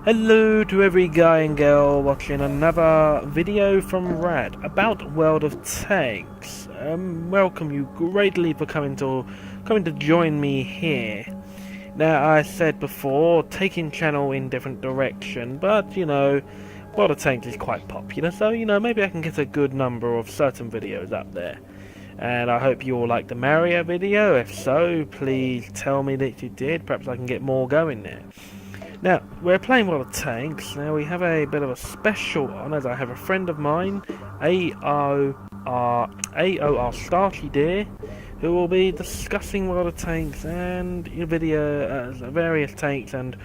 Hello to every guy and girl watching another video from Rad about World of Tanks. Welcome you greatly for coming to join me here. Now, I said before, taking channel in different direction, but World of Tanks is quite popular, so maybe I can get a good number of certain videos up there. And I hope you all liked the Mario video. If so, please tell me that you did. Perhaps I can get more going there. Now, we're playing World of Tanks. Now, we have a bit of a special on, as I have a friend of mine, AOR Starchy Deer, who will be discussing World of Tanks and various tanks and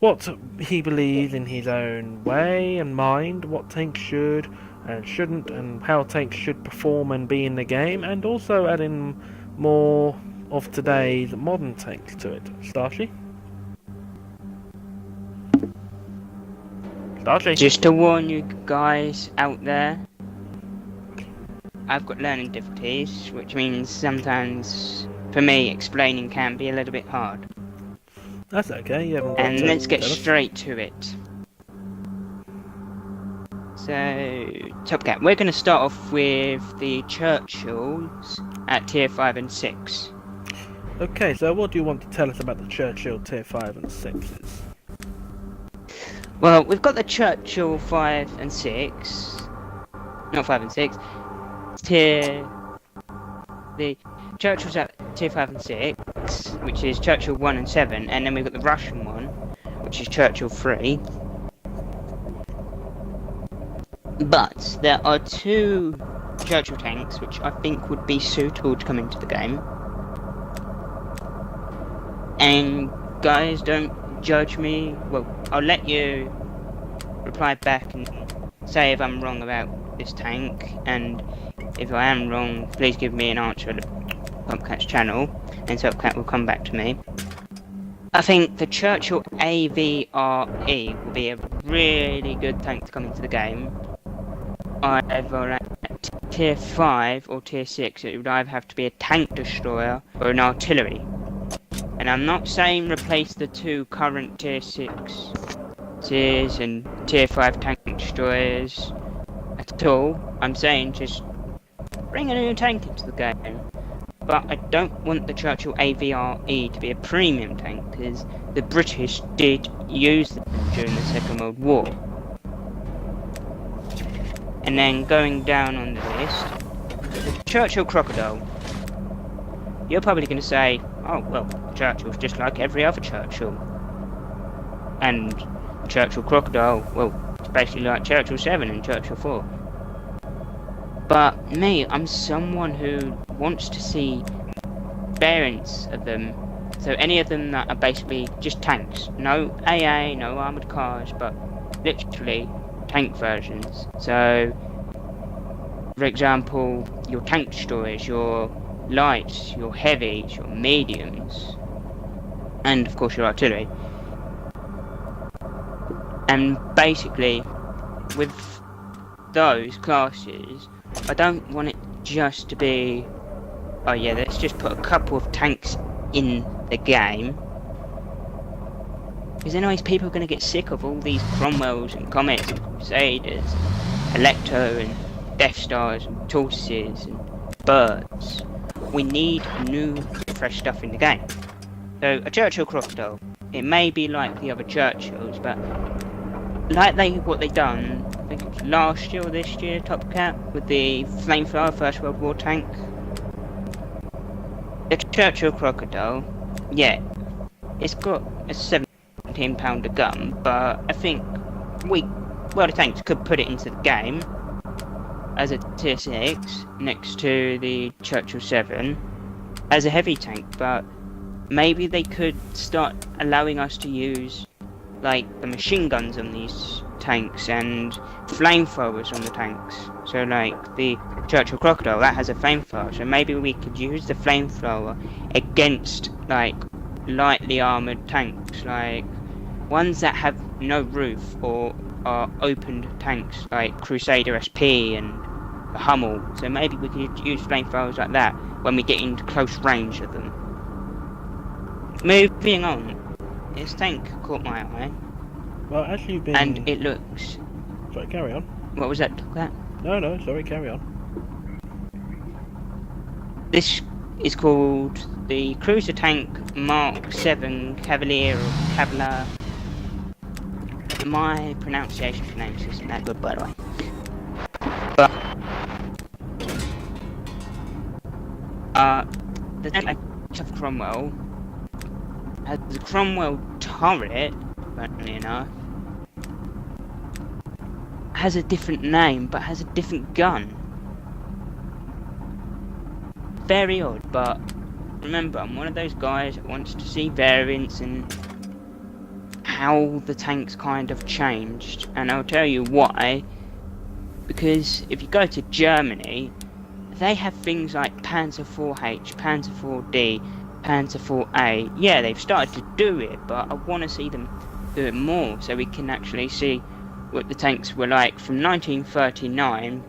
what he believes in his own way and mind, what tanks should and shouldn't, and how tanks should perform and be in the game, and also adding more of today's modern tanks to it. Starchy? Just to warn you guys out there, I've got learning difficulties, which means sometimes, for me, explaining can be a little bit hard. That's okay, you haven't got And let's get straight to it. So, Top Cat, we're going to start off with the Churchills at tier 5 and 6. Okay, so what do you want to tell us about the Churchill tier 5 and 6s? Well, we've got the Churchill 5 and 6. Not 5 and 6. The Churchill's at tier 5 and 6, which is Churchill 1 and 7, and then we've got the Russian one, which is Churchill 3. But there are two Churchill tanks which I think would be suitable to come into the game. And guys, don't judge me. Well, I'll let you reply back and say if I'm wrong about this tank, and if I am wrong, please give me an answer at Topcat's channel, and Topcat will come back to me. I think the Churchill AVRE will be a really good tank to come into the game. Either at tier 5 or tier 6, it would either have to be a tank destroyer or an artillery. And I'm not saying replace the two current tier 6 tiers and tier 5 tank destroyers at all. I'm saying just bring a new tank into the game. But I don't want the Churchill AVRE to be a premium tank, because the British did use them during the Second World War. And then going down on the list, the Churchill Crocodile. You're probably going to say, oh, well, Churchill's just like every other Churchill. And Churchill Crocodile, well, it's basically like Churchill 7 and Churchill 4. But me, I'm someone who wants to see variants of them. So any of them that are basically just tanks. No AA, no armoured cars, but literally tank versions. So, for example, your tank destroyers, your lights, your heavies, your mediums, and of course your artillery. And basically, with those classes, I don't want it just to be, oh yeah, let's just put a couple of tanks in the game. Because anyways, people are going to get sick of all these Cromwells and Comets and Crusaders, Electro and Death Stars and Tortoises and Birds. We need new, fresh stuff in the game. So, a Churchill Crocodile. It may be like the other Churchills, but like what they done, I think it was last year or this year, Top Cat, with the Flamethrower First World War tank. The Churchill Crocodile, yeah, it's got a 17-pounder gun, but I think World of Tanks could put it into the game as a tier 6 next to the Churchill 7 as a heavy tank, but maybe they could start allowing us to use like the machine guns on these tanks and flamethrowers on the tanks. So like the Churchill Crocodile, that has a flamethrower, so maybe we could use the flamethrower against like lightly armoured tanks, like ones that have no roof or are opened tanks like Crusader SP and the Hummel. So maybe we could use flamethrowers like that when we get into close range of them. Moving on, this tank caught my eye. Well, as you've been... And it looks... Sorry, carry on. What was that? No, sorry, carry on. This is called the Cruiser Tank Mark 7 Cavalier or Cavalier. My pronunciation for names isn't that good, by the way. But the tank of Cromwell has the Cromwell turret, funnily enough, has a different name but has a different gun. Very odd, but remember, I'm one of those guys that wants to see variants and how the tanks kind of changed, and I'll tell you why. Because if you go to Germany, they have things like Panzer IV-H, Panzer IV-D, Panzer IV-A. Yeah, they've started to do it, but I want to see them do it more, so we can actually see what the tanks were like from 1939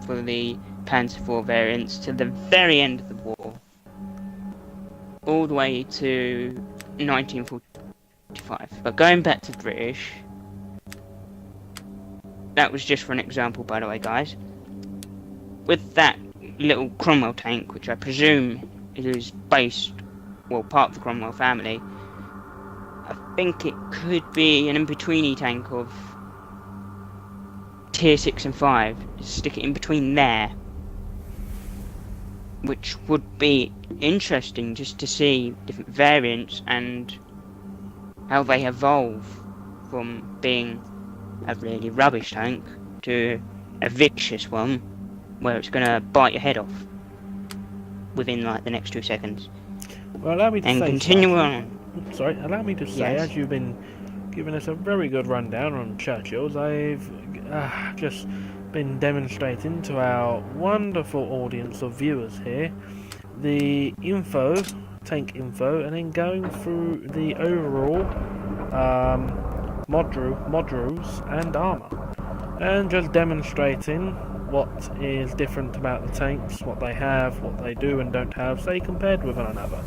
for the Panzer IV variants to the very end of the war, all the way to 1945. But going back to British, that was just for an example, by the way, guys. With that little Cromwell tank, which I presume is based, well, part of the Cromwell family, I think it could be an in-betweeny tank of tier 6 and 5. Just stick it in between there, which would be interesting just to see different variants and how they evolve from being a really rubbish tank to a vicious one where it's going to bite your head off within like the next 2 seconds. Well, allow me to and say continue something. on. Sorry, allow me to say, Yes. as you've been giving us a very good rundown on Churchills, I've just been demonstrating to our wonderful audience of viewers here the info, tank info, and then going through the overall modules and armor, and just demonstrating what is different about the tanks, what they have, what they do and don't have, say compared with one another.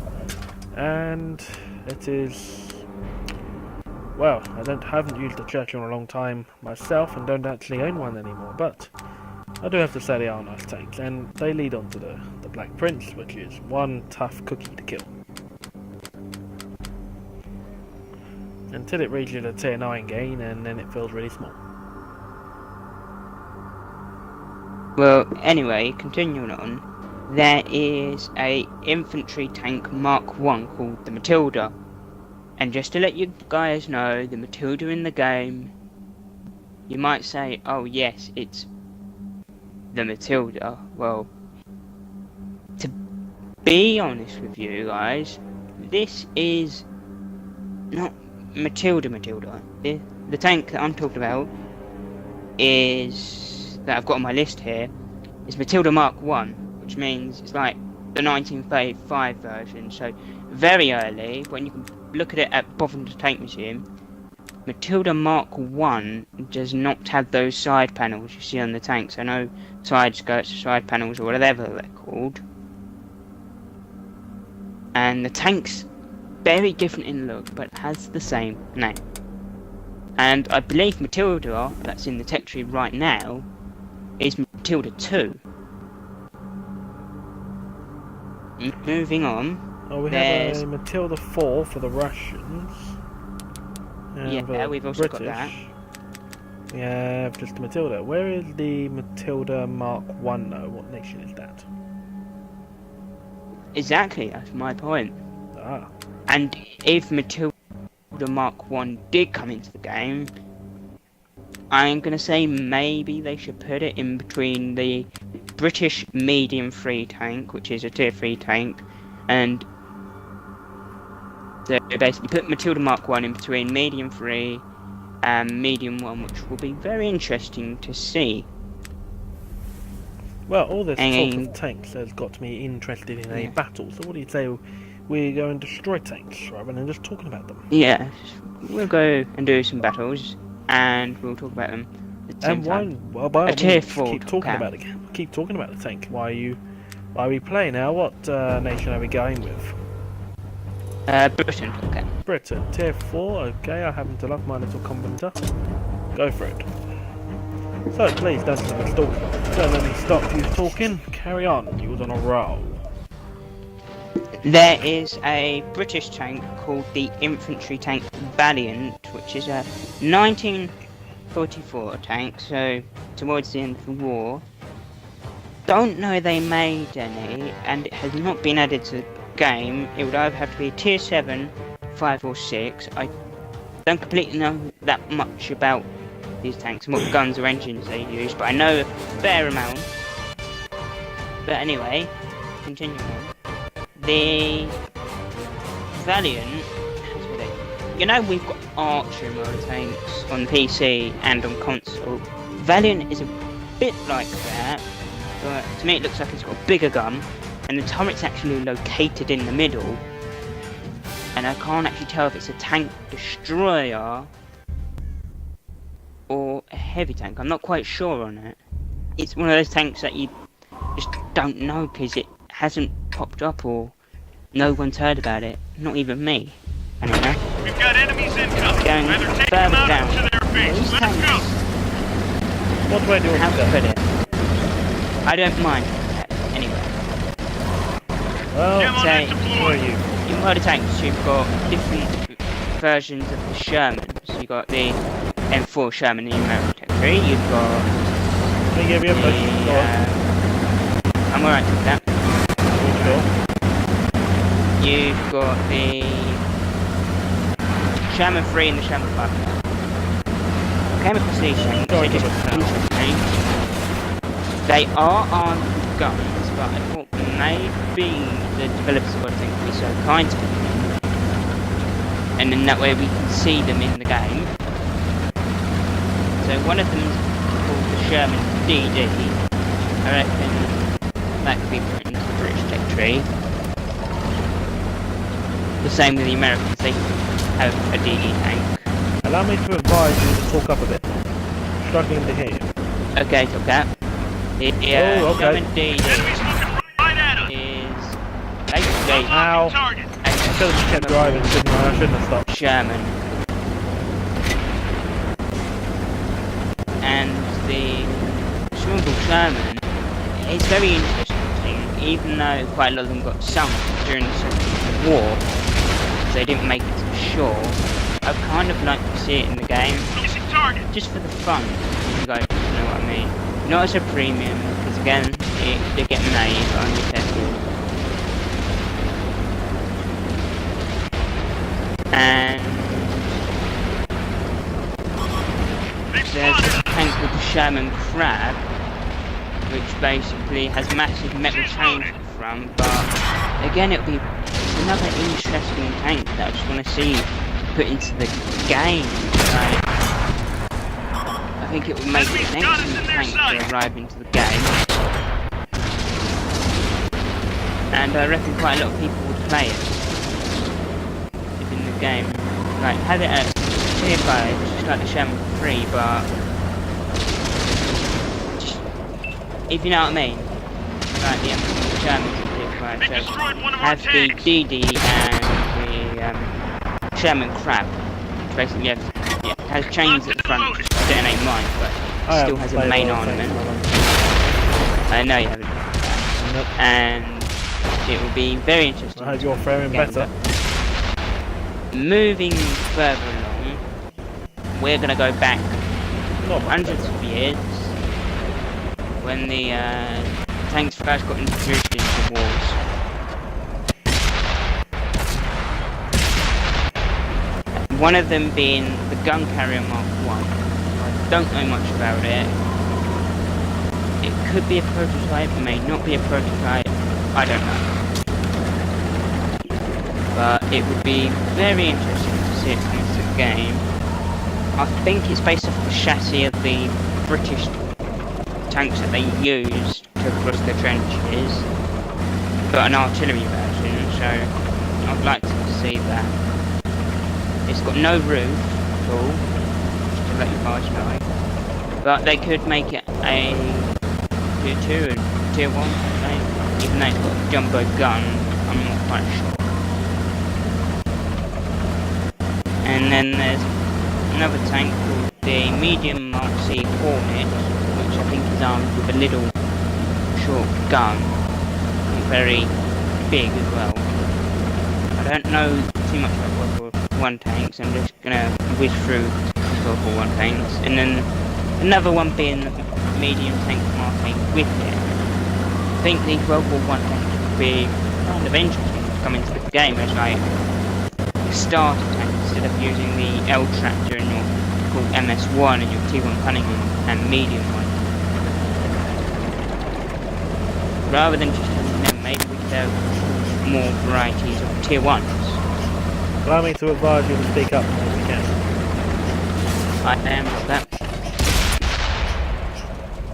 And it is, well, haven't used a Churchill in a long time myself and don't actually own one anymore, but I do have to say they are nice tanks, and they lead on to the Black Prince, which is one tough cookie to kill. Until it reaches a tier 9 gain, and then it feels really small. Well, anyway, continuing on, there is a infantry tank Mark 1 called the Matilda. And just to let you guys know, the Matilda in the game, you might say, oh yes, it's the Matilda. Well, to be honest with you guys, this is not Matilda. The tank that I'm talking about that I've got on my list here is Matilda Mark 1, which means it's like the 1935 version, so very early. When you can look at it at Bovington Tank Museum, Matilda Mark 1 does not have those side panels you see on the tanks. I know side skirts or side panels or whatever they're called. And the tank's very different in look, but has the same name. And I believe Matilda, that's in the tech tree right now, is Matilda 2. Moving on. Oh, we have a Matilda 4 for the Russians. And yeah, we've also British, got that. We have just Matilda. Where is the Matilda Mark 1 though? What nation is that? Exactly, that's my point. Ah. And if Matilda Mark 1 did come into the game, I'm going to say maybe they should put it in between the British medium 3 tank, which is a tier 3 tank, and so basically put Matilda Mark 1 in between medium 3 and medium 1, which will be very interesting to see. Well, all this talk of tanks has got me interested in a battle, so what do you say we go and destroy tanks rather than just talking about them? Yeah, we'll go and do some battles, and we'll talk about them at the same time. Well, by all tier means, 4 keep talking about it again. Keep talking about the tank. Why are we playing now? What nation are we going with? Britain, okay. Britain, tier 4, okay, I happen to love my little commenter. Go for it. So please don't let me stop you talking. Carry on, you was on a roll. There is a British tank called the infantry tank Valiant, which is a 1944 tank, so towards the end of the war. Don't know they made any, and it has not been added to the game. It would either have to be a tier 7, 5 or 6. I don't completely know that much about these tanks and what guns or engines they use, but I know a fair amount. But anyway, continuing on. The Valiant has got it. You know, we've got Archer motor tanks on PC and on console. Valiant is a bit like that, but to me it looks like it's got a bigger gun, and the turret's actually located in the middle. And I can't actually tell if it's a tank destroyer or a heavy tank. I'm not quite sure on it. It's one of those tanks that you just don't know because it hasn't popped up or no one's heard about it. Not even me. I don't know. We've got enemies incoming. Going Either take further them out down. to their base. These Let's tanks, go. What way do you how want to to put go? it? I don't mind. Anyway, Well, Come on say, in, where deploy. are you? in motor tanks you've got different versions of the Sherman. So you've got the M4 Sherman in the American Tech 3. You've got Let me give you a push. Go on. I'm alright with that. Sure. You've got the Sherman 3 and the Sherman 5. I came across these tanks, Go on, they just give us now. interest me. They are armed guns, but I thought maybe the developers would think be so kind to them. And then that way we can see them in the game. So one of them's called the Sherman DD. I reckon that could be put into the British Tech tree. The same with the Americans, they have a DD tank. Allow me to advise you to talk up a bit. Struggling to hear you. Okay, top cap. The Oh, okay. Sherman DD Enemies looking right at us. is basically Ow. Unlocking target. I should have kept driving, shouldn't I? I shouldn't have stopped. Sherman. And the Schmuggle Sherman is very interesting, even though quite a lot of them got sunk during the Second World War, so they didn't make it to shore. I'd kind of like to see it in the game, Missing target. just for the fun, if you guys know what I mean. Not as a premium, because again, they get made, but I'm careful. And They've there's spotted a us. tank called the Sherman Crab, which basically has massive metal chains at the front, but again it'll be another interesting tank that I just want to see put into the game. Like, I think it would make an excellent tank to arrive into the game. And I reckon quite a lot of people would play it if in the game. Like, have it at tier 5, just like the Sherman 3, but just, if you know what I mean. Like the Sherman's at tier 5, They so destroyed one of our have the tanks. DD and the Sherman Crab, which basically has chains at the front, which detonate mines, but I still haven't has a played main all the armament. tanks. I know you haven't. Nope. And it will be very interesting. I hope you're faring Again, better. Moving further along, we're going to go back Not much hundreds better. of years when the tanks first got introduced into wars. One of them being the gun carrier Mark 1. I don't know much about it. It could be a prototype, may not be a prototype, I don't know. But it would be very interesting to see it come into the game. I think it's based off the chassis of the British tanks that they used to cross the trenches, but an artillery version, so I'd like to see that. It's got no roof at all, just to let you guys know, but they could make it a tier 2 and tier 1, I think, even though it's got a jumbo gun, I'm not quite sure. And then there's another tank called the Medium Mark C Hornet, which I think is armed with a little short gun. Very big as well. I don't know too much about World War One tanks. I'm just gonna whiz through World War One tanks, and then another one being the medium tank Mark 8 Wicket. I think these World War One tanks would be kind of interesting to come into the game as like a starter tank instead of using the L Tractor in your typical MS1 and your T1 Cunningham and medium one. Rather than just having them, maybe we could have more varieties of tier 1s. Allow me to advise you to speak up if you can. I am that.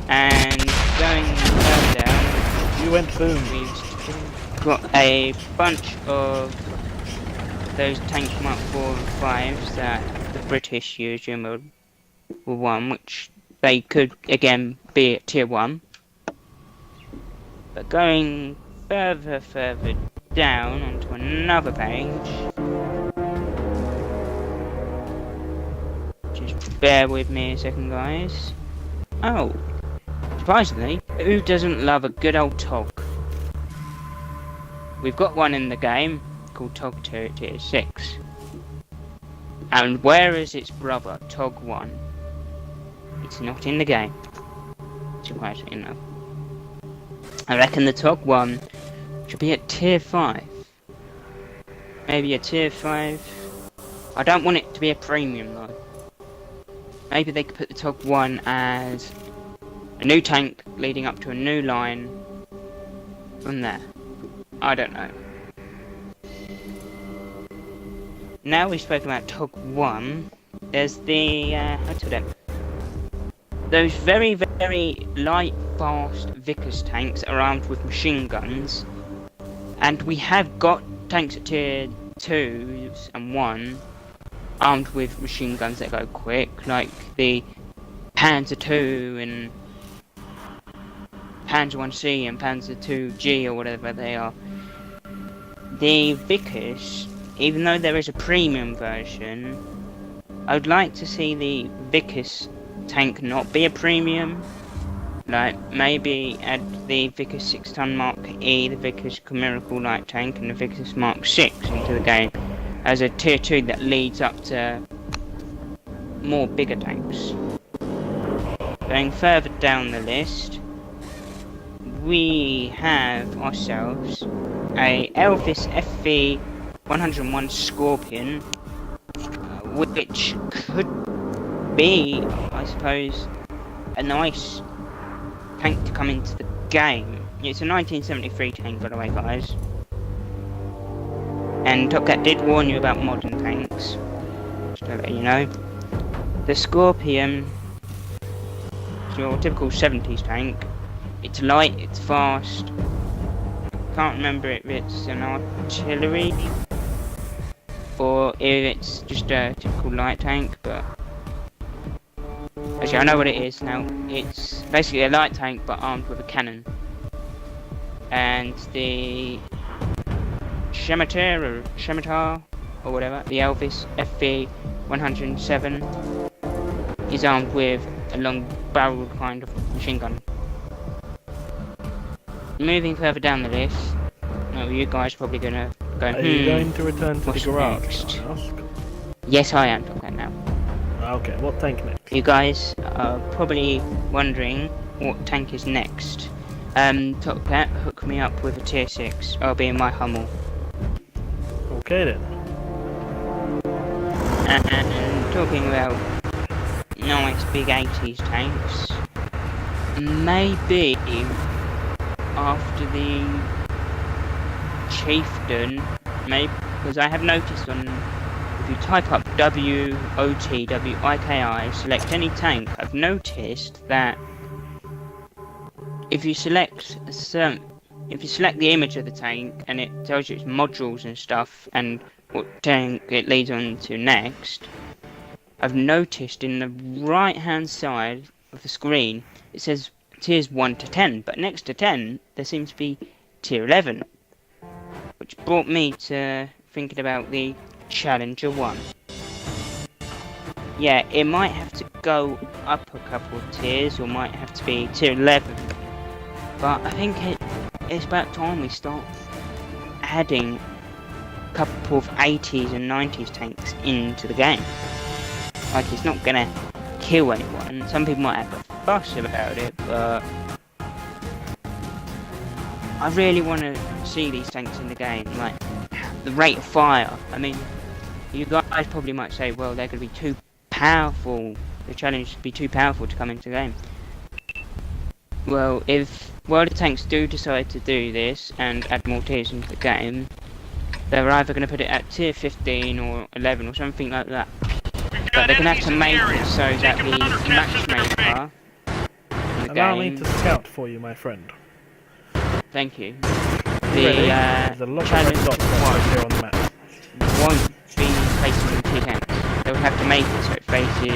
And going further down, You went boom. we've got a bunch of those tank Mark 4 and 5s that the British used in World War One, which they could again be at tier 1. But going further down onto another page, just bear with me a second, guys. Oh, surprisingly, who doesn't love a good old TOG? We've got one in the game called TOG 2 at tier 6. And where is its brother, TOG 1? It's not in the game, surprisingly enough. I reckon the TOG 1 should be at tier 5. Maybe a tier 5. I don't want it to be a premium though. Maybe they could put the TOG 1 as a new tank leading up to a new line from there. I don't know. Now we spoke about TOG 1, there's the, those very, very light, fast Vickers tanks are armed with machine guns. And we have got tanks at tier 2s and 1 armed with machine guns that go quick, like the Panzer II and Panzer 1C and Panzer 2G or whatever they are. The Vickers, even though there is a premium version, I would like to see the Vickers tank not be a premium. Like, maybe add the Vickers 6-ton Mark E, the Vickers Miracle Light Tank, and the Vickers Mark 6 into the game as a tier 2 that leads up to more bigger tanks. Going further down the list, we have ourselves a Elvis FV 101 Scorpion, which could be, I suppose, a nice tank to come into the game. It's a 1973 tank, by the way, guys. And Top Cat did warn you about modern tanks, just to let you know. The Scorpion is your typical 70s tank. It's light, it's fast. Can't remember if it's an artillery or if it's just a typical light tank, but actually I know what it is now. It's basically a light tank but armed with a cannon. And the Scimitar or whatever, the Elvis FV 107 is armed with a long barreled kind of machine gun. Moving further down the list, you guys are probably gonna go, Are you going to return to the what's garage? next? Can I ask? Yes, I am talking now. Okay, what tank next? You guys are probably wondering what tank is next. Top Cat, hook me up with a tier 6. I'll be in my Hummel. Okay then. And talking about nice big 80s tanks, maybe after the Chieftain, maybe, because I have noticed on, if you type up WOTWIKI, select any tank, I've noticed that if you select the image of the tank and it tells you its modules and stuff and what tank it leads on to next, I've noticed in the right hand side of the screen it says tiers 1 to 10, but next to 10 there seems to be tier 11, which brought me to thinking about the Challenger 1. yeah, it might have to go up a couple of tiers, or might have to be tier 11. But I think it's about time we start adding a couple of 80s and 90s tanks into the game. Like, it's not gonna kill anyone. Some people might have a fuss about it, but I really want to see these tanks in the game. Like, the rate of fire. I mean, you guys probably might say, well, they're going to be too powerful. The challenge would be too powerful to come into the game. Well, if World of Tanks do decide to do this and add more tiers into the game, they're either going to put it at tier 15 or 11 or something like that. But they're going to have to make it so that the matchmaker in the Allow me game... to scout for you, my friend. Thank you. Ready? The There's a lot of red challenge dots right here on the map. won't be facing the tier tanks. They'll have to make it so it faces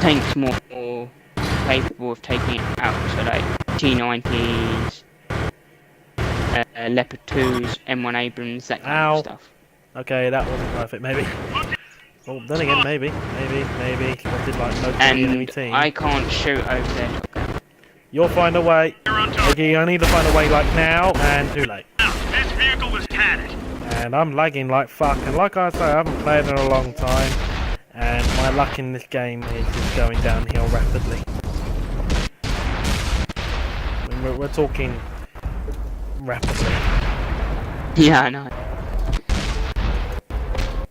tanks more capable of taking it out. So like T90s, Leopard 2s, M1 Abrams, that kind Ow. of stuff. Okay, that wasn't perfect, maybe. Oh, then again, maybe. Spotted like no enemy And team. I can't shoot over their shotgun. You'll find a way. You're on target. Okay, I need to find a way like now, and too late. Now, this vehicle was tatted. And I'm lagging like fuck, and like I say, I haven't played in a long time, and my luck in this game is just going downhill rapidly. I mean, we're talking rapidly. Yeah, I know.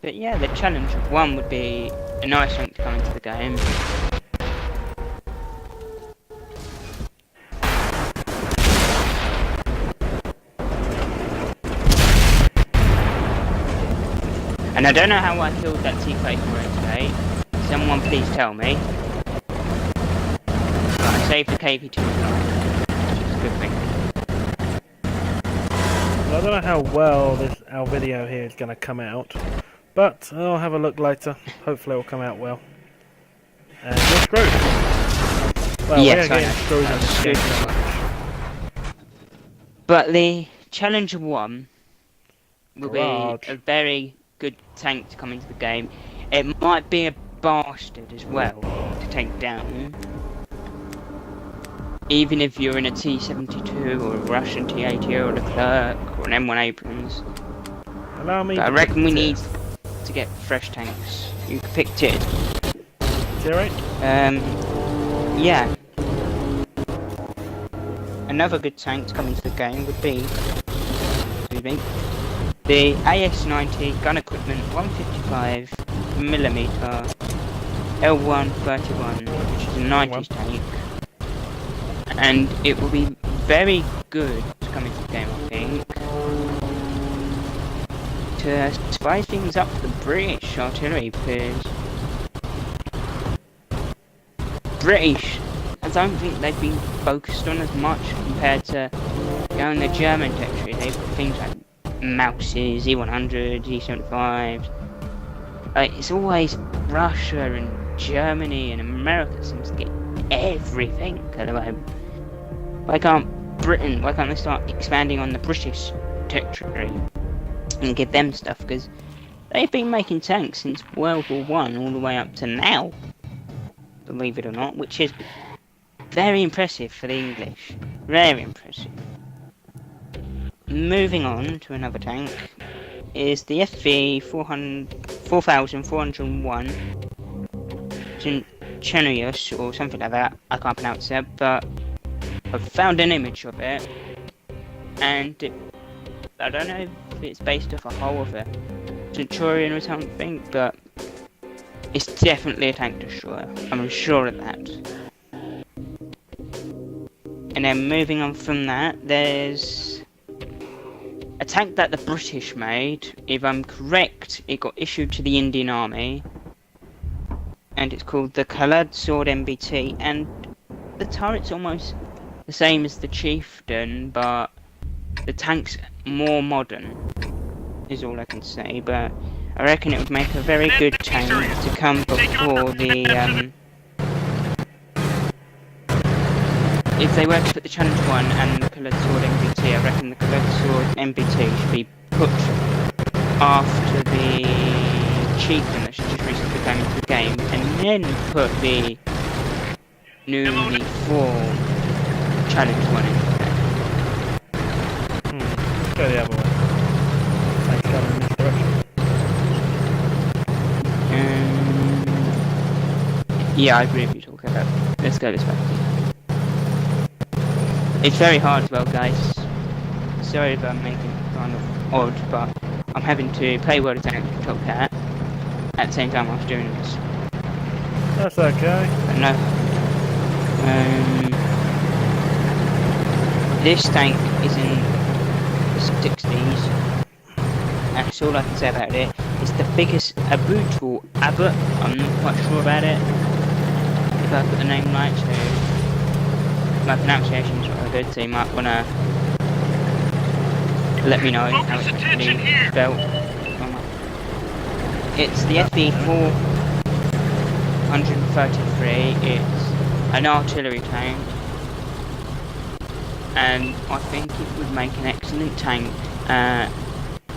But yeah, the challenge of 1 would be a nice thing to come into the game. And I don't know how I killed that T-34 today. Someone please tell me. But I saved the KP2 tonight, which is a good thing. Well, I don't know how well our video here is going to come out, but I'll have a look later. Hopefully it will come out well. And you're screwed. Well, Yes, we're I getting know. screwed in I'm this screwed game. as well. But the Challenger 1 will be Garage. a very good tank to come into the game. It might be a bastard as well to take down. Even if you're in a T-72 or a Russian T-80 or a Clerk or an M1 Abrams. Allow me But I to reckon we pick need to get fresh tanks. You can pick tier. tier 8. Yeah. Another good tank to come into the game would be, excuse me, the AS-90 gun equipment 155mm L131, which is a 90s tank, and it will be very good to come into the game, I think, to spice things up for the British artillery, because British, I don't think they've been focused on as much compared to, you know, in the German territory. They've got things like Mauses, E100s, E75s. It's always Russia and Germany and America seems to get everything at the moment. Why can't they start expanding on the British territory and give them stuff? Because they've been making tanks since World War One all the way up to now, believe it or not, which is very impressive for the English. Very impressive. Moving on to another tank is the FV 4401 Chenius or something like that. I can't pronounce it, but I've found an image of it, and I don't know if it's based off a hull of a Centurion or something, but it's definitely a tank destroyer. I'm sure of that. And then moving on from that, there's a tank that the British made. If I'm correct, it got issued to the Indian Army, and it's called the Khaled Sword MBT, and the turret's almost the same as the Chieftain, but the tank's more modern, is all I can say. But I reckon it would make a very good tank to come before the if they were to put the Challenge 1 and the Khaled Sword MBT, I reckon the Khaled Sword MBT should be put after the Chieftain that should just recently come into the game and then put the newly fall challenge one in. Let's go the other way. Thanks, going in this direction. Yeah, I agree with you talking about. Let's go this way. It's very hard as well, guys. Sorry if I'm making it kind of odd, but I'm having to play World of Tanks and Top Cat at the same time I was doing this. That's okay. But no. This tank is in the 60s. That's all I can say about it. It's the biggest Abbott or Abbott. I'm not quite sure about it. If I put the name right, so my pronunciation's not good, so you might wanna let me know how it's actually spelled. It's the FE 433. It's an artillery tank, and I think it would make an excellent tank,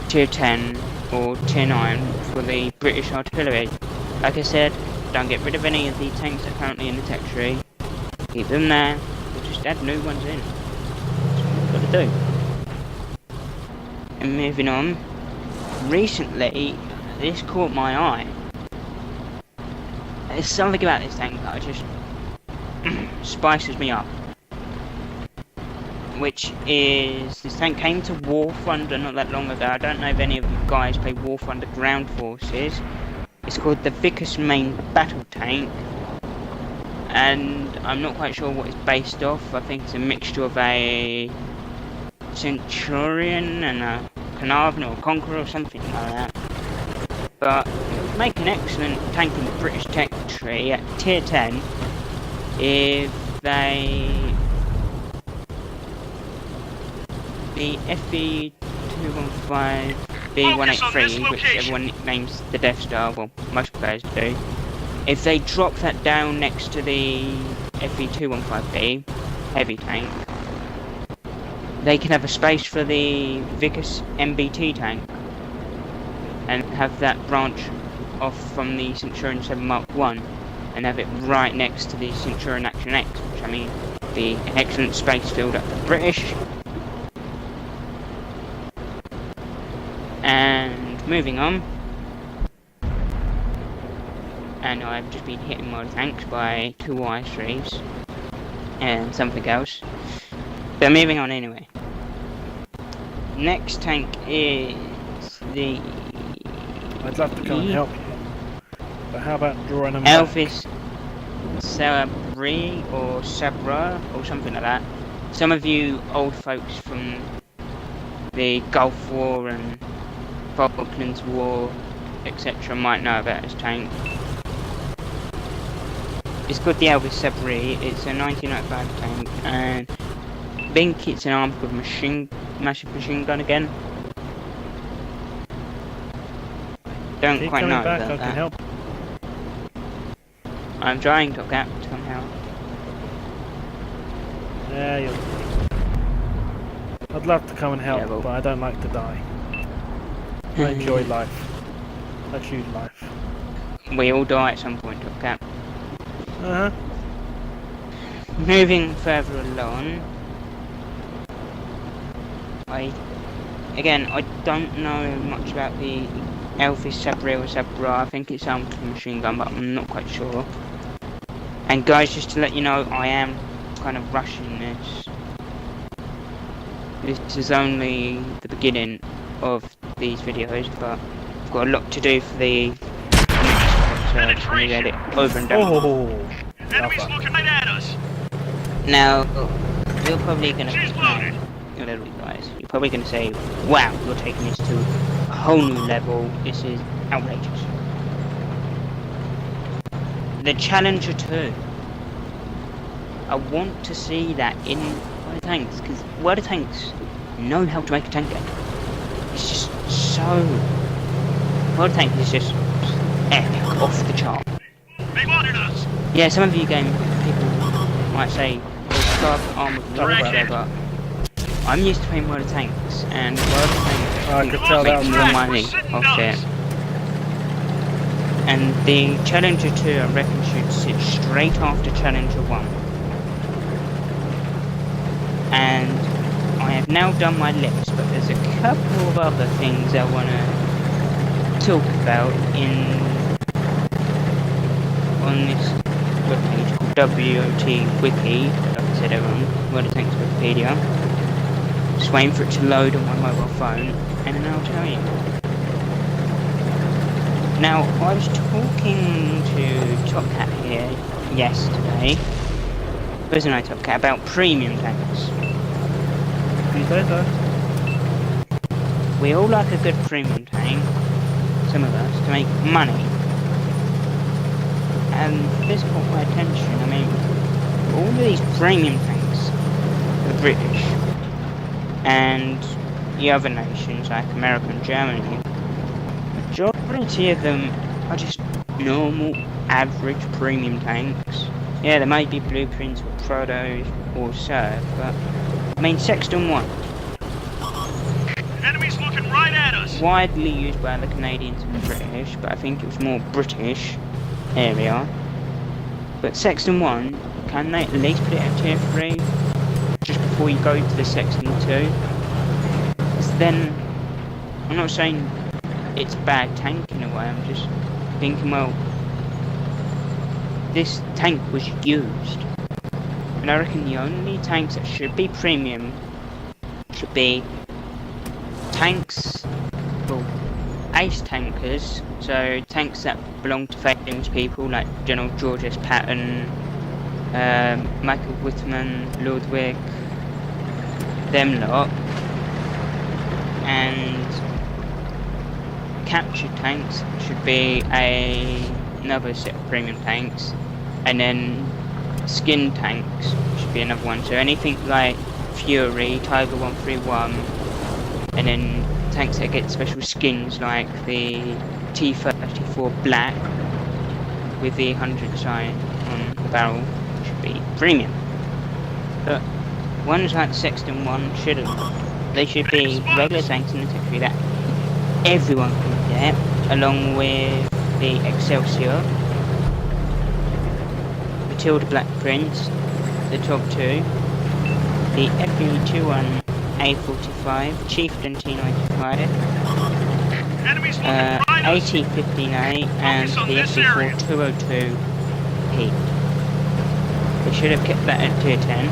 tier 10 or tier 9 for the British artillery. Like I said, don't get rid of any of the tanks that are currently in the tech tree. Keep them there, or just add new ones in. That's what we've got to do. And moving on, recently this caught my eye. There's something about this tank that just spices me up. Which is, this tank came to War Thunder not that long ago. I don't know if any of you guys play War Thunder Ground Forces. It's called the Vickers Main Battle Tank. And I'm not quite sure what it's based off. I think it's a mixture of a Centurion and a Carnarvon or a Conqueror or something like that. But it would make an excellent tank in the British tech tree at tier 10 if they... The FE215 B183, which everyone nicknames the Death Star, well, most players do. If they drop that down next to the FE215B heavy tank, they can have a space for the Vickers MBT tank and have that branch off from the Centurion 7 Mark 1 and have it right next to the Centurion Action X, which I mean be an excellent space filled up for British. And moving on, and I've just been hitting my tanks by 2 I3s and something else, but moving on anyway. Next tank is the... I'd love to come and help you, but how about drawing them back? Elvis Sabri or Sabra or something like that. Some of you old folks from the Gulf War and Falklands War, etc. might know about this tank. It's called the Elvis Sabri. It's a 1995 tank, and I think it's an armed with massive machine gun again. Don't Keep quite coming know back, about I can that. help. I'm trying to get somehow. Yeah, you'll... I'd love to come and help, Yeah, well- but I don't like to die. I enjoy life. I choose life. We all die at some point, okay? Uh-huh. Moving further along, I don't know much about the Elvis Sabri or Sabra. I think it's armed with a machine gun, but I'm not quite sure. And guys, just to let you know, I am kind of rushing this. This is only the beginning of these videos, but I've got a lot to do for the next episode. I'm gonna get it over and done. Oh, Enemies love that. looking right at us. Now, you're probably gonna She's loaded. little guys. You're probably gonna say, "Wow, you're taking this to a whole new level. This is outrageous." The Challenger 2. I want to see that in World of Tanks, because World of Tanks know how to make a tank game. It's just so... World of Tanks is just epic, off the chart. They wanted us. Yeah, some of you game people might say, "Oh, Star Armored War," Right. whatever. I'm used to playing World of Tanks, and World of Tanks I could tell that makes was more right. money We're sitting off ducks. it. And the Challenger 2, I reckon, should sit straight after Challenger 1. And I have now done my list, but there's a couple of other things I want to talk about on this webpage called WOT Wiki. Like I said, everyone, World of Tanks Wikipedia. Just waiting for it to load on my mobile phone, and then I'll tell you. Now, I was talking to Top Cat here yesterday, wasn't I, Top Cat, about premium tanks. You say so? We all like a good premium tank, some of us, to make money. And this caught my attention. I mean, all of these premium tanks, the British, and the other nations like America and Germany, majority of them are just normal, average premium tanks. Yeah, there may be blueprints or protos or serve, but I mean, Sexton 1. Enemies looking right at us. Widely used by the Canadians and the British, but I think it was more British area. But Sexton 1, can they at least put it at tier 3 just before you go to the Sexton 2? Because then, I'm not saying it's a bad tank in a way, I'm just thinking, well, this tank was used. And I reckon the only tanks that should be premium should be tanks, well, ace tankers, so tanks that belong to famous people like General George S. Patton, Michael Whitman, Ludwig, them lot, and captured tanks should be another set of premium tanks, and then skin tanks should be another one. So anything like Fury, Tiger 131, and then tanks that get special skins like the T-34 Black with the 100 sign on the barrel should be premium. But ones like Sexton 1 shouldn't. They should be regular tanks in the category that everyone can get, along with the Excelsior, the Tilda Black Prince, the Top 2, the FE21A45, Chieftain T95, Enemies looking right at us. AT-15A, and Focus on the this area. FE4202P. They should have kept that at tier 10.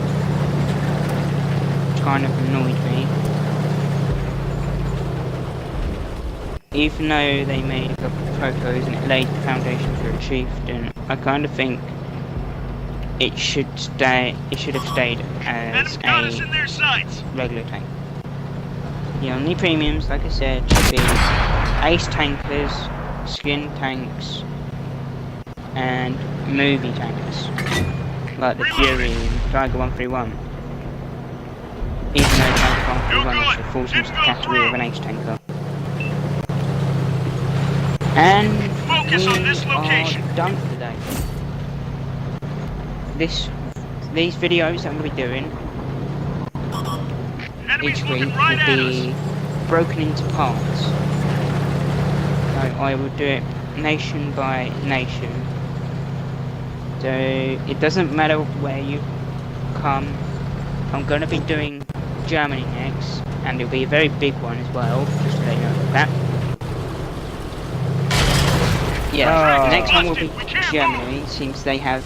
Which kind of annoyed me. Even though they made a couple of protos and it laid the foundation for a Chieftain, I kind of think it should have stayed as Enemies got us in a their sights. regular tank. The only premiums, like I said, should be ace tankers, skin tanks, and movie tanks, like the Fury and Tiger 131. Even though Tiger 131 also falls into the category of an ace tanker. And Focus on this we location. are done for today. These videos that I'm going to be doing Enemies each looking week right will at us. be broken into parts. So I will do it nation by nation. So it doesn't matter where you come. I'm going to be doing Germany next, and it'll be a very big one as well, just to let you know that. Yeah, Oh. the next one will be Germany, since they have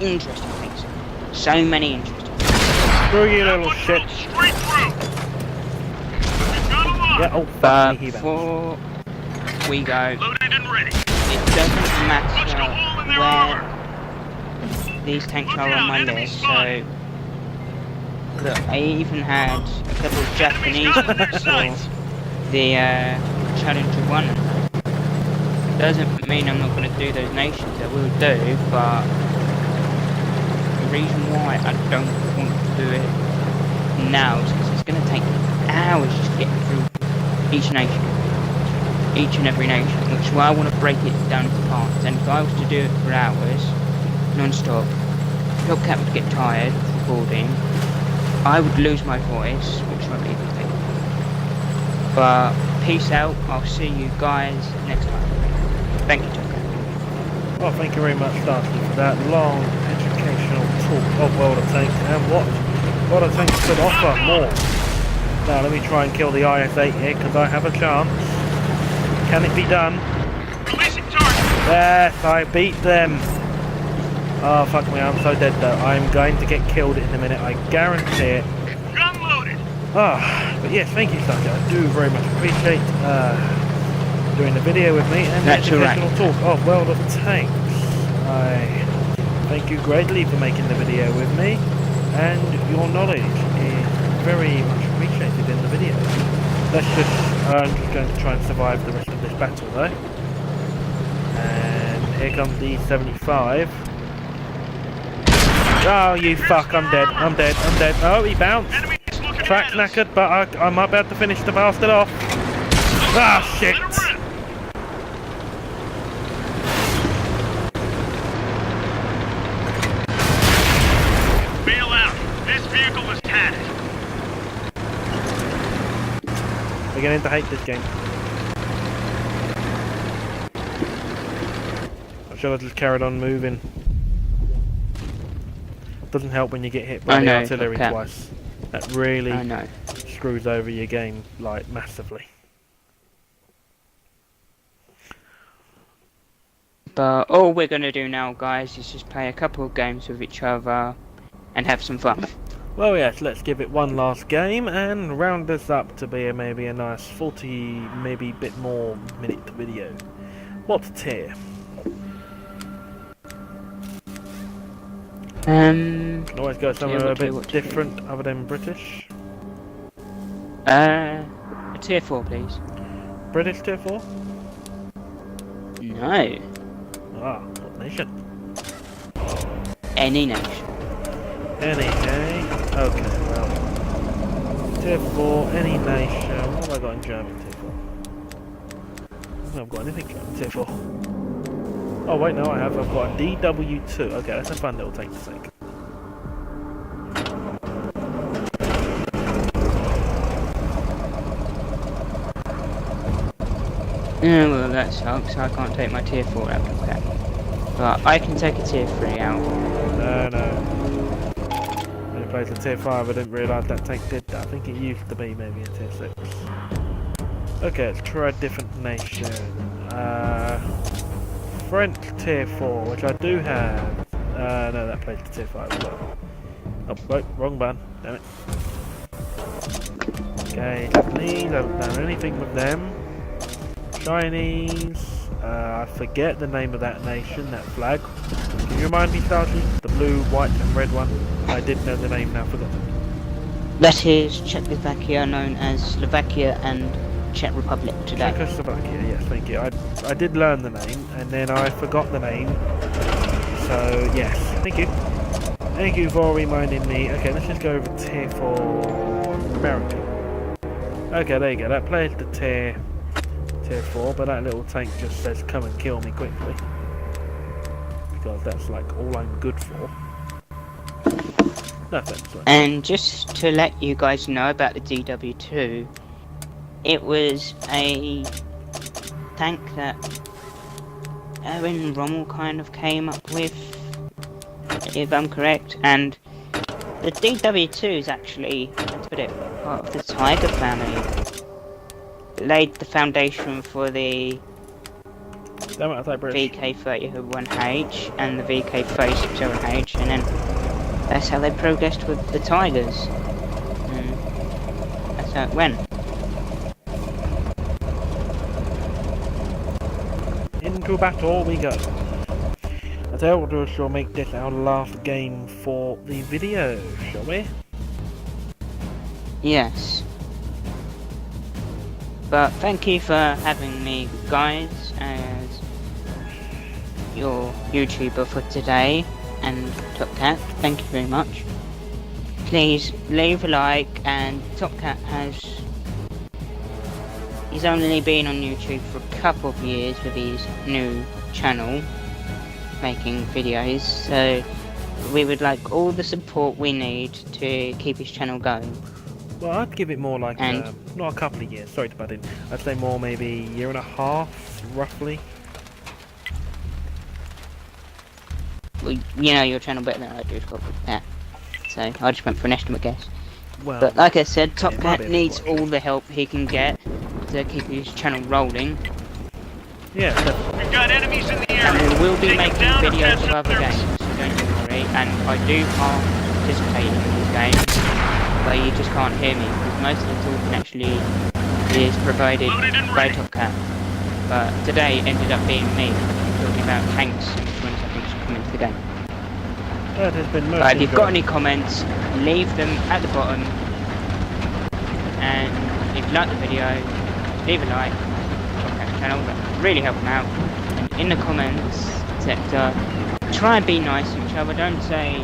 interesting things. So many interesting things. Screw you, That little one shit. drilled straight through. We've got a lot. Yeah, oh, fuck But me, he back. before we go, Loaded and ready. it doesn't Punch a matter hole in their where armor. these tanks Look are out, on my enemy list, so spotted. look, I even had a couple of Japanese got in their for sights. the Challenger 1. Doesn't mean I'm not going to do those nations, I will do, but the reason why I don't want to do it now is because it's going to take hours just to get through each nation. Each and every nation, which is why I want to break it down into parts. And if I was to do it for hours, non-stop, Top Cat would get tired of recording, I would lose my voice, which won't be a good thing. But peace out, I'll see you guys next time. Thank you, Tucker. Well, thank you very much, Darcy, for that long educational talk of World of Tanks and what World of Tanks could offer more. Now, let me try and kill the IS-8 here, because I have a chance. Can it be done? Releasing target. Yes, I beat them. Oh, fuck me, I'm so dead though. I'm going to get killed in a minute, I guarantee it. Gun loaded. Ah, but yes, thank you, Darcy. I do very much appreciate doing the video with me and the That's all right. educational talk of World of Tanks. I thank you greatly for making the video with me, and your knowledge is very much appreciated in the video. I'm just going to try and survive the rest of this battle though. And here comes the 75. Oh, you fuck, I'm dead. Oh, he bounced. Enemies looking Track at us. knackered, but I'm about to finish the bastard off. Ah, shit. Let 'em rip. Bail out. This vehicle is tatted. Beginning to hate this game. I should have just carried on moving. Doesn't help when you get hit by I the know, artillery okay. twice. That really I know. screws over your game, like, massively. But all we're gonna do now, guys, is just play a couple of games with each other and have some fun. Well, yes, let's give it one last game and round this up to be maybe a nice 40, maybe bit more minute video. What tier? Can always go somewhere a what bit tier? different other than British. A tier 4, please. British tier 4? No, Ah, what nation? any nation. Any, eh? Okay, well. Tier 4, any nation. What have I got in German tier 4? I haven't got anything German tier 4. Oh wait, no I have. I've got a DW2. Okay, that's a fun little tank to sink. Yeah, well, that sucks. I can't take my tier 4 out. Okay. But I can take a tier 3 out. No. When it plays a tier 5, I didn't realise that tank did that. I think it used to be maybe a tier 6. Okay, let's try a different nation. French tier 4, which I do have. No, that plays to tier 5 as well. Oh, wait, wrong button. Damn it. Okay, Japanese, I haven't done anything with them. Chinese, I forget the name of that nation, that flag. Can you remind me, Starchy? The blue, white and red one. I did know the name, now forgotten. That is Czechoslovakia, known as Slovakia and Czech Republic today. Czechoslovakia, yes, thank you. I did learn the name, and then I forgot the name. So, yes, thank you. Thank you for reminding me. Okay, let's just go over tier 4 America. Okay, there you go. That plays the tier 4, but that little tank just says come and kill me quickly. Because that's like all I'm good for. No offense. Like. And just to let you guys know about the DW2, it was a tank that Erwin Rommel kind of came up with, if I'm correct, and the DW2 is actually, let's put it, part of the Tiger family. It laid the foundation for the Damn it, I thought British. VK31H and the VK37H, and then that's how they progressed with the Tigers. That's how it went. Into battle we go. I tell you what, we shall make this our last game for the video, shall we? Yes. But thank you for having me, guys, as your YouTuber for today, and TopCat, thank you very much. Please leave a like, and TopCat he's only been on YouTube for a couple of years with his new channel, making videos, so we would like all the support we need to keep his channel going. Well, I'd give it more like, And- not a couple of years, sorry to butt in. I'd say more maybe a year and a half, roughly. Well, you know your channel better than I do, Scott. Yeah. So I just went for an estimate guess. Well, But like I said, Top it might Cat be a bit needs watching. all the help he can get to keep his channel rolling. yeah, definitely. We've got enemies in the And area. we will be Take them making down or videos catch of other their- games, so don't you worry. And I do participate in these games, but you just can't hear me, because most of the talking actually is provided Loaded and by ready. Top Cat. But today it ended up being me, talking about tanks and which ones I think should come into the game. That has been most But if you've got enjoyable. any comments, leave them at the bottom. And if you like the video, leave a like, Top Cat's channel, that would really help him out. And in the comments sector, try and be nice to each other, don't say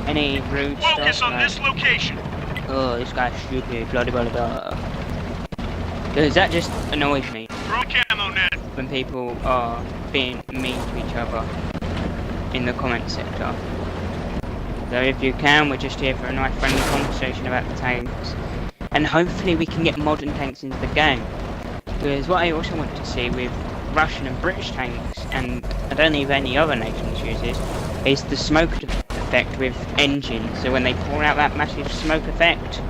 any rude Focus stuff on like, this location. oh, this guy's stupid, blah blah blah blah. Because that just annoys me Throw camo net. when people are being mean to each other in the comment sector. So if you can, we're just here for a nice friendly conversation about the tanks. And hopefully we can get modern tanks into the game. Because what I also want to see with Russian and British tanks, and I don't know if any other nations use this, is the smoke effect with engines. So when they pour out that massive smoke effect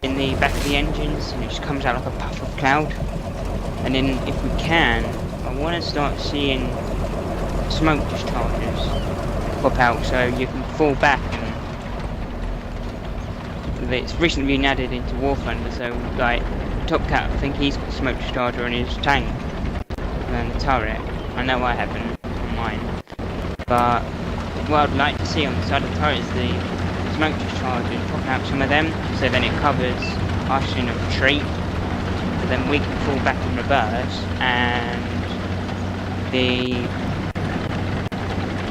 in the back of the engines, and it just comes out like a puff of cloud. And then if we can, I want to start seeing smoke discharges pop out so you can fall back. And it's recently been added into War Thunder, so like Top Cat, I think he's got a smoke discharger in his tank and the turret. I know I haven't on mine, but what I'd like to see on the side of the turret is the smoke dischargers pop out some of them, so then it covers us in a retreat. But then we can fall back in reverse, and the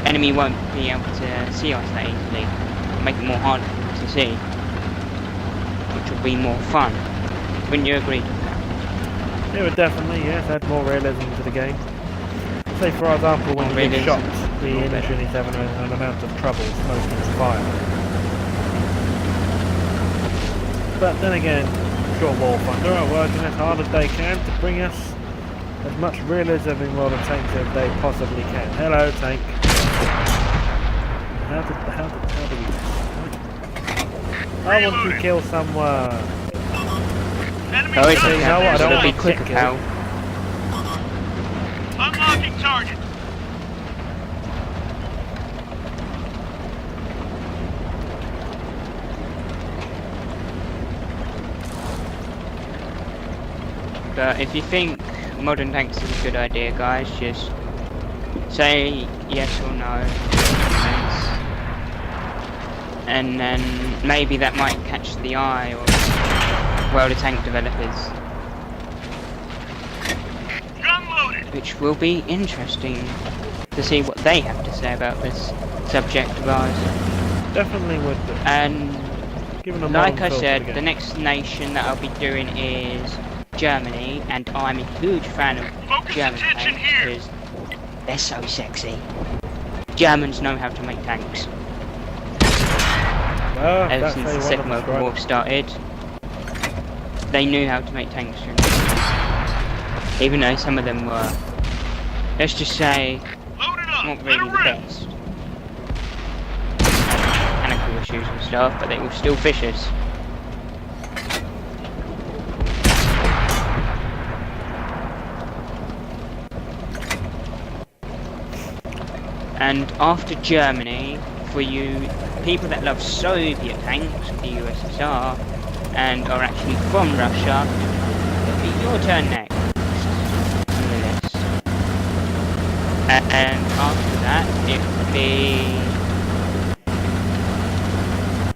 enemy won't be able to see us that easily. Make it more hard to see, which will be more fun. Wouldn't you agree to that? It would definitely, yes, add more realism to the game. Say, for example, when More you get realism, shot, the more better. engine is having an amount of trouble smoking its fire. But then again, I'm sure War Thunder are working as hard as they can to bring us as much realism in World of Tanks as they possibly can. Hello, tank. How do we... I want to Reloading. kill someone. Enemy Oh, it's You know what, I don't gotta be want to quick, kill. pal. Unlocking target. But if you think modern tanks is a good idea, guys, just say yes or no. And then maybe that might catch the eye of World of Tank developers, Gun loaded. which will be interesting to see what they have to say about this subject of ours. Definitely would do. And Given a like modern I feel to said, game. the next nation that I'll be doing is Germany, and I'm a huge fan of Focus German attention tanks here. because they're so sexy. Germans know how to make tanks. Well, Ever that's since how the you Second want World to War started, they knew how to make tanks. Even though some of them were, let's just say, Loaded up. not Let really her the rip. best. Mechanical issues and stuff, but they were still vicious. And after Germany, for you people that love Soviet tanks, the USSR, and are actually from Russia, it'll be your turn next on the list. And after that, it will be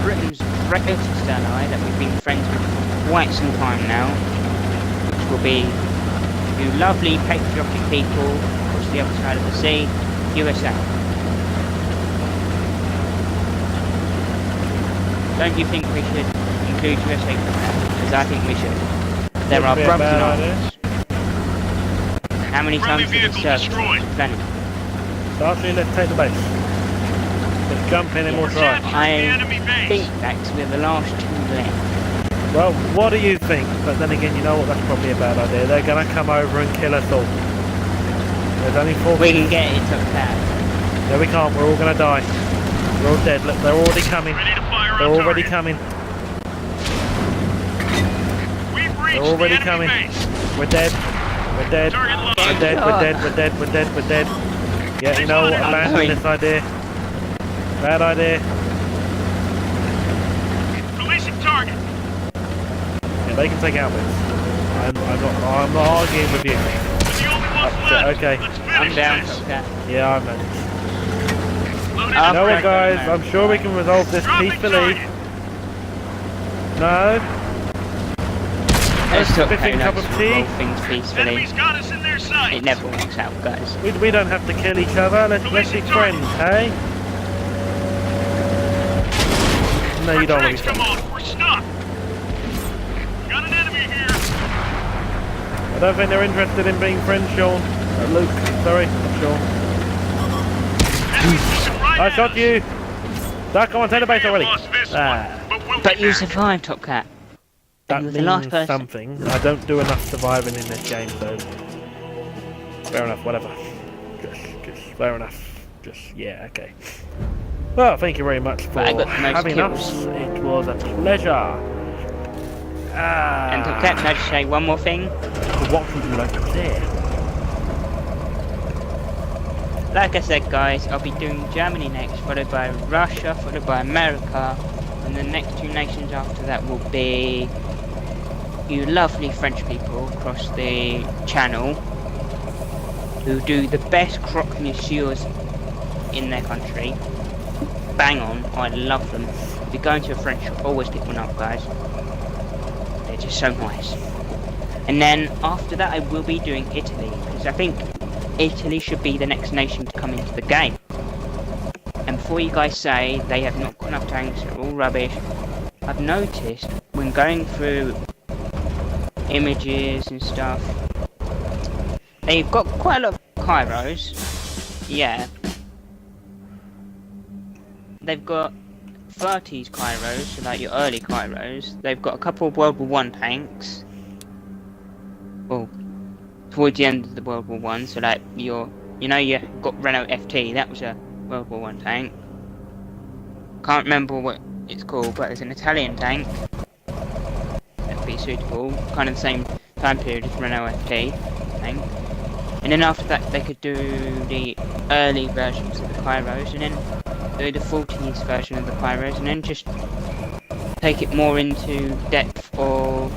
Britain's greatest ally that we've been friends with for quite some time now, which will be you lovely patriotic people across the other side of the sea, USA. Don't you think we should include USA from that? Because I think we should. There are Wouldn't be a brothers in bad arms. How many Friendly times did we vehicle serve destroyed. the planet? So actually, let's take the base. Let's jump in and we'll try. Capture the I enemy think base. that's with the last two left. Well, what do you think? But then again, you know what? That's probably a bad idea. They're gonna come over and kill us all. There's only 4 We can get it to that. No, we can't. We're all gonna die. We're all dead. Look, they're already coming. Ready to fire They're on already target. coming. We've reached They're already the enemy coming. base. We're dead. We're dead. Target locked. We're dead. We're dead. We're dead. We're dead. We're dead. Yeah, you know what? Abandon this idea. Bad idea. Releasing target. Yeah, they can take out this. I'm not arguing with you. We're the only ones That's left. it, okay. Let's I'm finish down, this. okay. Yeah, I managed. Loading Up. You know what, right, guys? right, I'm sure we can resolve this Dropping peacefully. target. No. Let's talk Spiffing cup of tea? things peacefully. Enemy's got us in their sights. It never works out, guys. We don't have to kill each other. Let's be friends, hey? No, you Our don't want tracks to be come friends. off. We're stuck. Got an enemy here. I don't think they're interested in being friends, Sean. Luke, sorry, not Sean. Enemy's looking right I at shot us. you! Duck, come on, take the We base may have already. lost this Ah, one, but we'll But be you back. survived, Top Cat. that And you were the last means person. something. I don't do enough surviving in this game, so... Fair enough, whatever. Just fair enough. Just, yeah, okay. Well, thank you very much for But I got the most having kills. us. It was a pleasure. And Top Cat, can I just say one more thing? What would you like to say? Like I said, guys, I'll be doing Germany next, followed by Russia, followed by America, and the next 2 nations after that will be you lovely French people across the channel who do the best croque monsieurs in their country. Bang on, I love them. If you're going to a French shop, always pick one up, guys. They're just so nice. And then after that, I will be doing Italy, because I think Italy should be the next nation to come into the game. And before you guys say they have not got enough tanks, they're all rubbish, I've noticed when going through images and stuff, they've got quite a lot of Kairos. Yeah. They've got 30s Kairos, so like your early Kairos. They've got a couple of World War I tanks. Well, towards the end of the World War One, so like you got Renault FT, that was a World War One tank. Can't remember what it's called, but it's an Italian tank. That'd be suitable, kind of the same time period as Renault FT tank. And then after that they could do the early versions of the Kairos, and then do the 40s version of the Kairos, and then just take it more into depth of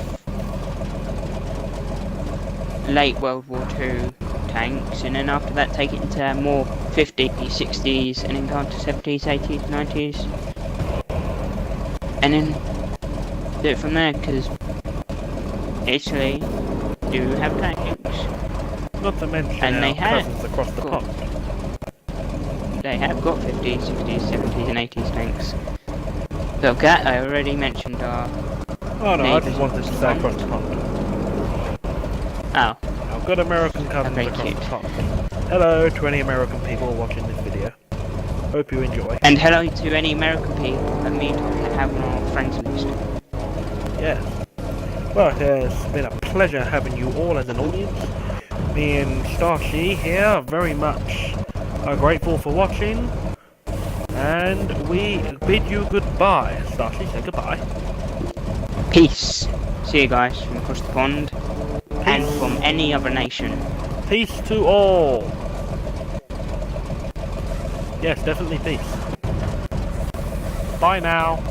late World War II tanks, and then after that take it into more 50s, 60s, and then go on to 70s, 80s, 90s, and then do it from there, because Italy do have tanks. Not to mention And our they had- cousins across the Cool. pond. They have got 50s, 60s, 70s, and 80s tanks. So, Gat, I already mentioned our... Oh no, I Neighbours just wanted to say across across the pond. Oh, Our good American cousins very across cute. the pond. Hello to any American people watching this video. Hope you enjoy. and hello to any American people that me and Tom have on our friends list. Yes. Well, it has been a pleasure having you all as an audience. Me and Starchi here very much are grateful for watching. And we bid you goodbye. Starchi, say goodbye. Peace. See you guys from across the pond, and from any other nation. Peace to all. Yes, definitely peace. Bye now.